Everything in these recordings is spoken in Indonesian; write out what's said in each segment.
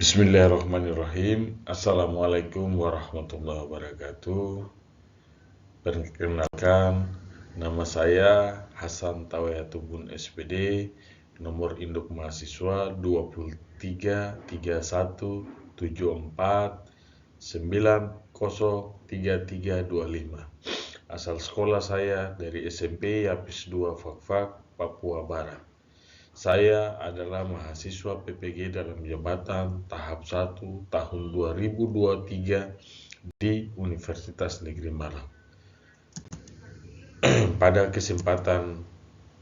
Bismillahirrahmanirrahim. Assalamualaikum warahmatullahi wabarakatuh. Perkenalkan, nama saya Hasan Tawayatubun SPD, nomor induk mahasiswa 233174903325. Asal sekolah saya dari SMP Yapis 2 Fakfak, Papua Barat. Saya adalah mahasiswa PPG dalam jabatan tahap 1 tahun 2023 di Universitas Negeri Malang. Pada kesempatan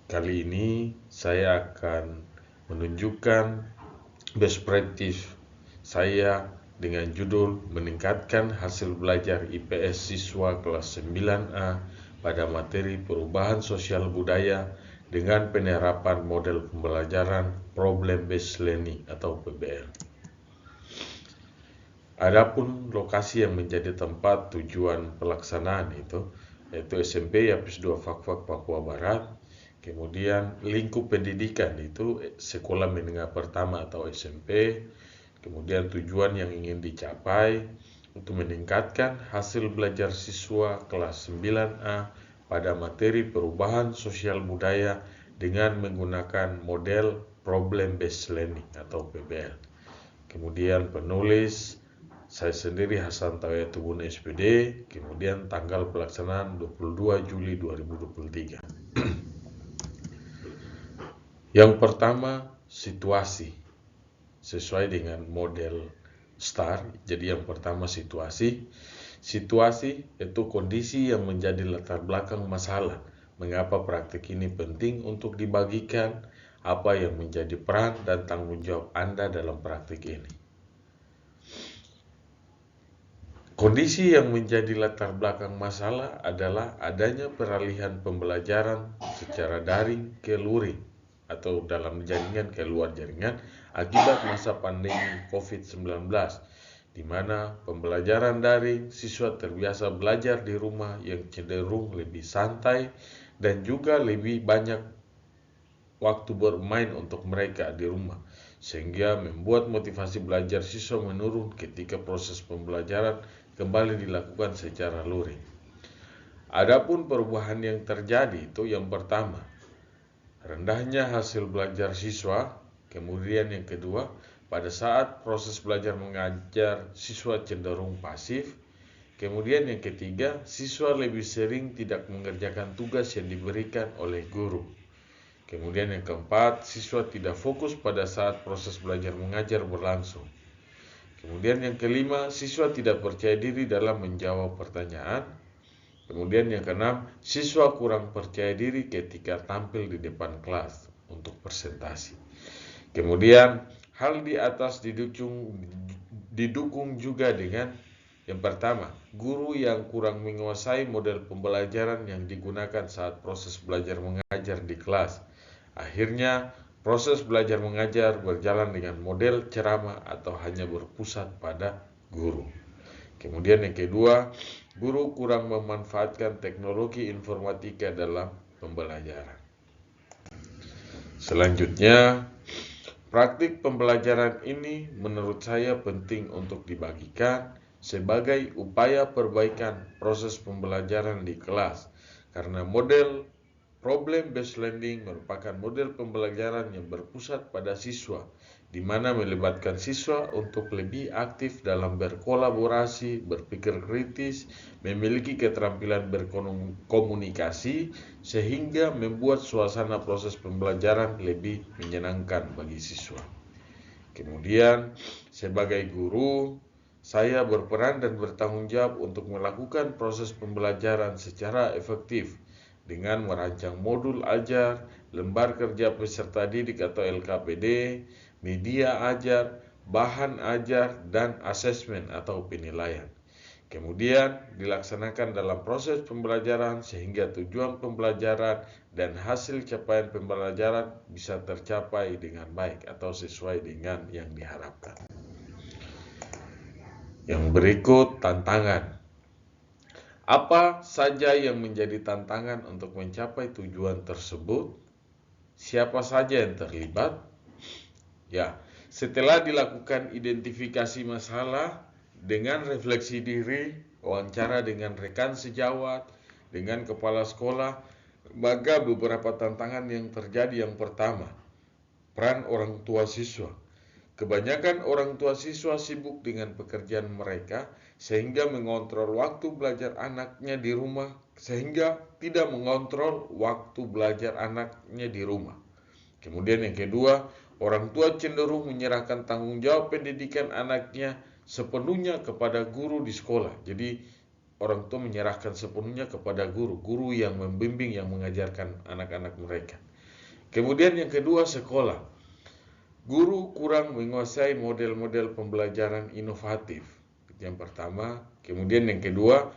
kali ini saya akan menunjukkan best practice saya dengan judul meningkatkan hasil belajar IPS siswa kelas 9A pada materi perubahan sosial budaya dengan penerapan model pembelajaran Problem Based Learning atau PBL. Adapun lokasi yang menjadi tempat tujuan pelaksanaan yaitu SMP Yapis 2 Fakfak Papua Barat, kemudian lingkup pendidikan itu sekolah menengah pertama atau SMP, kemudian tujuan yang ingin dicapai untuk meningkatkan hasil belajar siswa kelas 9A pada materi perubahan sosial budaya dengan menggunakan model Problem Based Learning atau PBL. Kemudian penulis saya sendiri Hasan Tawayatubun SPD, kemudian tanggal pelaksanaan 22 Juli 2023. Yang pertama, situasi. Sesuai dengan model STAR, jadi yang pertama situasi. Situasi itu kondisi yang menjadi latar belakang masalah. Mengapa praktik ini penting untuk dibagikan? Apa yang menjadi peran dan tanggung jawab Anda dalam praktik ini? Kondisi yang menjadi latar belakang masalah adalah adanya peralihan pembelajaran secara daring ke luring atau dalam jaringan ke luar jaringan akibat masa pandemi COVID-19, di mana pembelajaran daring siswa terbiasa belajar di rumah yang cenderung lebih santai dan juga lebih banyak waktu bermain untuk mereka di rumah, sehingga membuat motivasi belajar siswa menurun ketika proses pembelajaran kembali dilakukan secara luring. Adapun perubahan yang terjadi itu yang pertama, rendahnya hasil belajar siswa. Kemudian yang kedua, pada saat proses belajar mengajar siswa cenderung pasif. Kemudian yang ketiga, siswa lebih sering tidak mengerjakan tugas yang diberikan oleh guru. Kemudian yang keempat, siswa tidak fokus pada saat proses belajar mengajar berlangsung. Kemudian yang kelima, siswa tidak percaya diri dalam menjawab pertanyaan. Kemudian yang keenam, siswa kurang percaya diri ketika tampil di depan kelas untuk presentasi. Kemudian hal di atas didukung juga dengan yang pertama, guru yang kurang menguasai model pembelajaran yang digunakan saat proses belajar mengajar di kelas. Akhirnya, proses belajar mengajar berjalan dengan model ceramah atau hanya berpusat pada guru. Kemudian yang kedua, guru kurang memanfaatkan teknologi informatika dalam pembelajaran. Selanjutnya, praktik pembelajaran ini menurut saya penting untuk dibagikan sebagai upaya perbaikan proses pembelajaran di kelas, karena model Problem Based Learning merupakan model pembelajaran yang berpusat pada siswa, di mana melibatkan siswa untuk lebih aktif dalam berkolaborasi, berpikir kritis, memiliki keterampilan berkomunikasi, sehingga membuat suasana proses pembelajaran lebih menyenangkan bagi siswa. Kemudian, sebagai guru, saya berperan dan bertanggung jawab untuk melakukan proses pembelajaran secara efektif dengan merancang modul ajar, lembar kerja peserta didik atau LKPD, media ajar, bahan ajar, dan asesmen atau penilaian. Kemudian dilaksanakan dalam proses pembelajaran sehingga tujuan pembelajaran dan hasil capaian pembelajaran bisa tercapai dengan baik atau sesuai dengan yang diharapkan. Yang berikut tantangan. Apa saja yang menjadi tantangan untuk mencapai tujuan tersebut? Siapa saja yang terlibat? Ya, Setelah dilakukan identifikasi masalah dengan refleksi diri, wawancara dengan rekan sejawat, dengan kepala sekolah, maka beberapa tantangan yang terjadi. Yang pertama, peran orang tua siswa. Kebanyakan orang tua siswa sibuk dengan pekerjaan mereka sehingga mengontrol waktu belajar anaknya di rumah, sehingga tidak mengontrol waktu belajar anaknya di rumah. Kemudian yang kedua, orang tua cenderung menyerahkan tanggung jawab pendidikan anaknya sepenuhnya kepada guru di sekolah. Jadi orang tua menyerahkan sepenuhnya kepada guru yang membimbing, yang mengajarkan anak-anak mereka. Kemudian yang kedua, sekolah. Guru kurang menguasai model-model pembelajaran inovatif. Yang pertama. Kemudian yang kedua,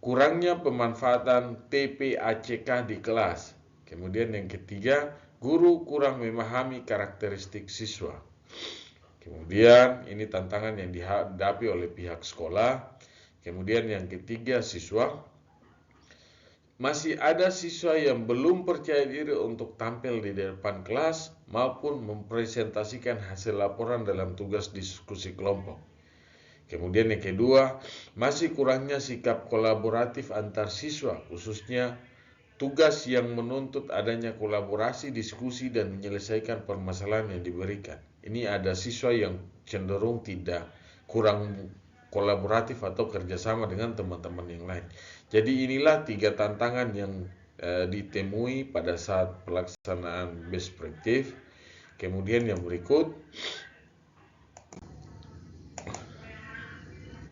kurangnya pemanfaatan TPACK di kelas. Kemudian yang ketiga, guru kurang memahami karakteristik siswa. Kemudian ini tantangan yang dihadapi oleh pihak sekolah. Kemudian yang ketiga, siswa. Masih ada siswa yang belum percaya diri untuk tampil di depan kelas maupun mempresentasikan hasil laporan dalam tugas diskusi kelompok. Kemudian yang kedua, masih kurangnya sikap kolaboratif antar siswa, khususnya tugas yang menuntut adanya kolaborasi, diskusi, dan menyelesaikan permasalahan yang diberikan. Ini ada siswa yang cenderung kurang kolaboratif atau kerjasama dengan teman-teman yang lain. Jadi inilah 3 tantangan yang ditemui pada saat pelaksanaan best practice. Kemudian yang berikut,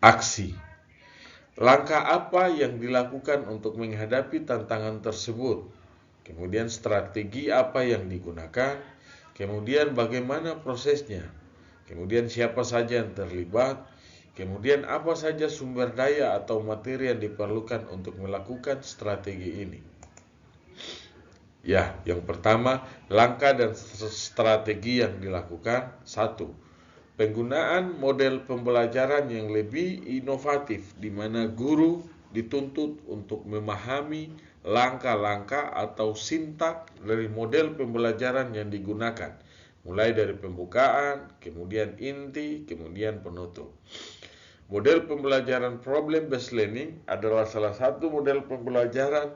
aksi. Langkah apa yang dilakukan untuk menghadapi tantangan tersebut? Kemudian strategi apa yang digunakan? Kemudian bagaimana prosesnya? Kemudian siapa saja yang terlibat? Kemudian apa saja sumber daya atau materi yang diperlukan untuk melakukan strategi ini? Ya, yang pertama, langkah dan strategi yang dilakukan. 1. Penggunaan model pembelajaran yang lebih inovatif, di mana guru dituntut untuk memahami langkah-langkah atau sintak dari model pembelajaran yang digunakan, mulai dari pembukaan, kemudian inti, kemudian penutup. Model pembelajaran problem-based learning adalah salah satu model pembelajaran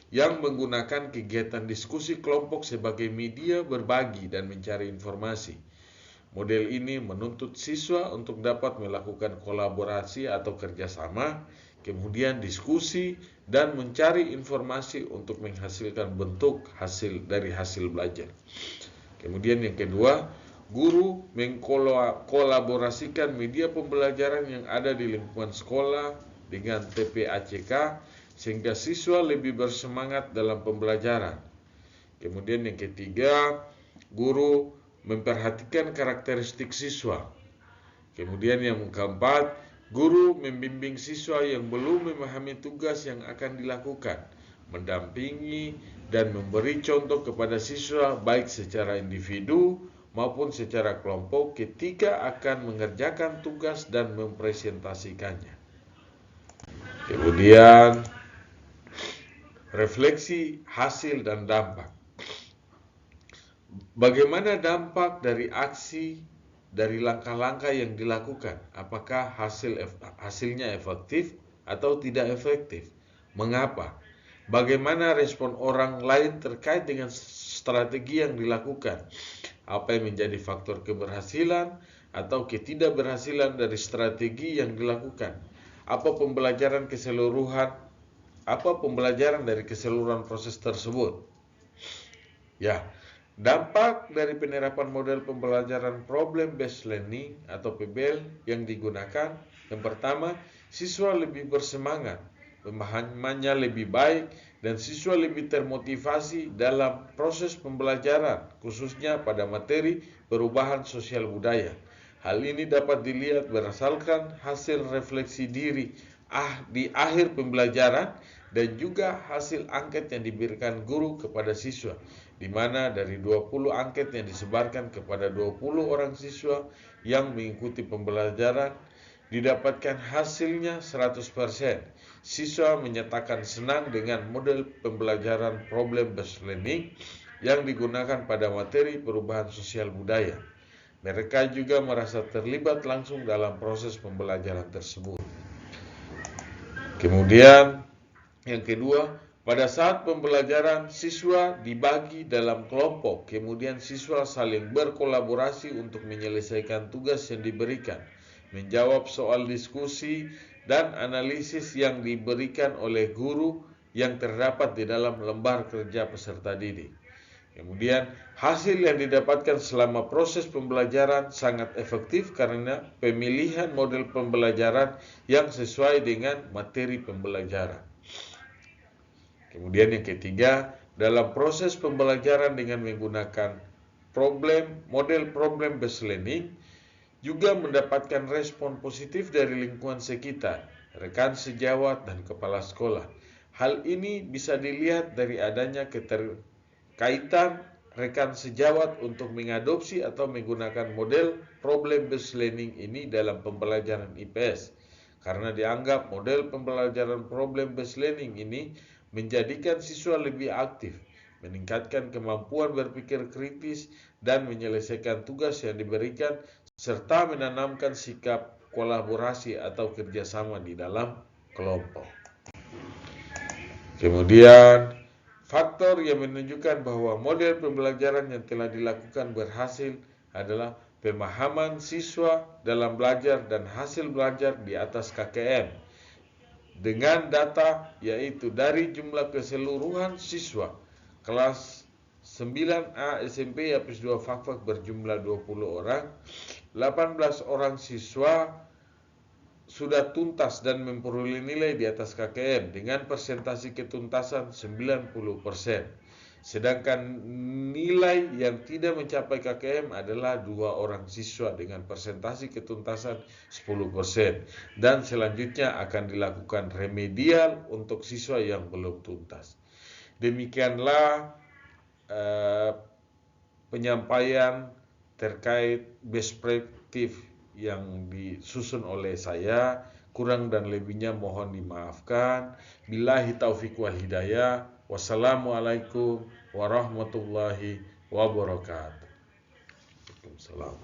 yang menggunakan kegiatan diskusi kelompok sebagai media berbagi dan mencari informasi. Model ini menuntut siswa untuk dapat melakukan kolaborasi atau kerjasama, kemudian diskusi, dan mencari informasi untuk menghasilkan bentuk hasil dari hasil belajar. Kemudian yang kedua, guru mengkolaborasikan media pembelajaran yang ada di lingkungan sekolah dengan TPACK sehingga siswa lebih bersemangat dalam pembelajaran. Kemudian yang ketiga, guru memperhatikan karakteristik siswa. Kemudian yang keempat, guru membimbing siswa yang belum memahami tugas yang akan dilakukan, mendampingi dan memberi contoh kepada siswa baik secara individu maupun secara kelompok ketika akan mengerjakan tugas dan mempresentasikannya. Kemudian refleksi hasil dan dampak. Bagaimana dampak dari aksi dari langkah-langkah yang dilakukan? Apakah hasilnya efektif atau tidak efektif? Mengapa? Bagaimana respon orang lain terkait dengan strategi yang dilakukan? Apa yang menjadi faktor keberhasilan atau ketidakberhasilan dari strategi yang dilakukan? Apa pembelajaran dari keseluruhan proses tersebut? Ya, dampak dari penerapan model pembelajaran problem-based learning atau PBL yang digunakan. Yang pertama, siswa lebih bersemangat, pemahamannya lebih baik, dan siswa lebih termotivasi dalam proses pembelajaran, khususnya pada materi perubahan sosial budaya. Hal ini dapat dilihat berdasarkan hasil refleksi diri di akhir pembelajaran dan juga hasil angket yang diberikan guru kepada siswa, di mana dari 20 angket yang disebarkan kepada 20 orang siswa yang mengikuti pembelajaran, didapatkan hasilnya 100%. Siswa menyatakan senang dengan model pembelajaran problem-based learning yang digunakan pada materi perubahan sosial budaya. mereka juga merasa terlibat langsung dalam proses pembelajaran tersebut. Kemudian yang kedua, pada saat pembelajaran siswa dibagi dalam kelompok, kemudian siswa saling berkolaborasi untuk menyelesaikan tugas yang diberikan, menjawab soal diskusi dan analisis yang diberikan oleh guru yang terdapat di dalam lembar kerja peserta didik. Kemudian hasil yang didapatkan selama proses pembelajaran sangat efektif karena pemilihan model pembelajaran yang sesuai dengan materi pembelajaran. Kemudian yang ketiga, dalam proses pembelajaran dengan menggunakan model problem based learning juga mendapatkan respon positif dari lingkungan sekitar, rekan sejawat dan kepala sekolah. Hal ini bisa dilihat dari adanya keterkaitan rekan sejawat untuk mengadopsi atau menggunakan model problem based learning ini dalam pembelajaran IPS. Karena dianggap model pembelajaran problem based learning ini menjadikan siswa lebih aktif, meningkatkan kemampuan berpikir kritis dan menyelesaikan tugas yang diberikan, serta menanamkan sikap kolaborasi atau kerjasama di dalam kelompok. Kemudian, faktor yang menunjukkan bahwa model pembelajaran yang telah dilakukan berhasil adalah pemahaman siswa dalam belajar dan hasil belajar di atas KKM. Dengan data yaitu dari jumlah keseluruhan siswa kelas 9A SMP Yapis 2 Fakfak berjumlah 20 orang, 18 orang siswa sudah tuntas dan memperoleh nilai di atas KKM dengan persentase ketuntasan 90%. Sedangkan nilai yang tidak mencapai KKM adalah 2 orang siswa dengan persentase ketuntasan 10%. Dan selanjutnya akan dilakukan remedial untuk siswa yang belum tuntas. Demikianlah penyampaian terkait best practice yang disusun oleh saya. Kurang dan lebihnya mohon dimaafkan. Billahi taufiq wal hidayah. Wassalamualaikum warahmatullahi wabarakatuh. Waalaikumsalam.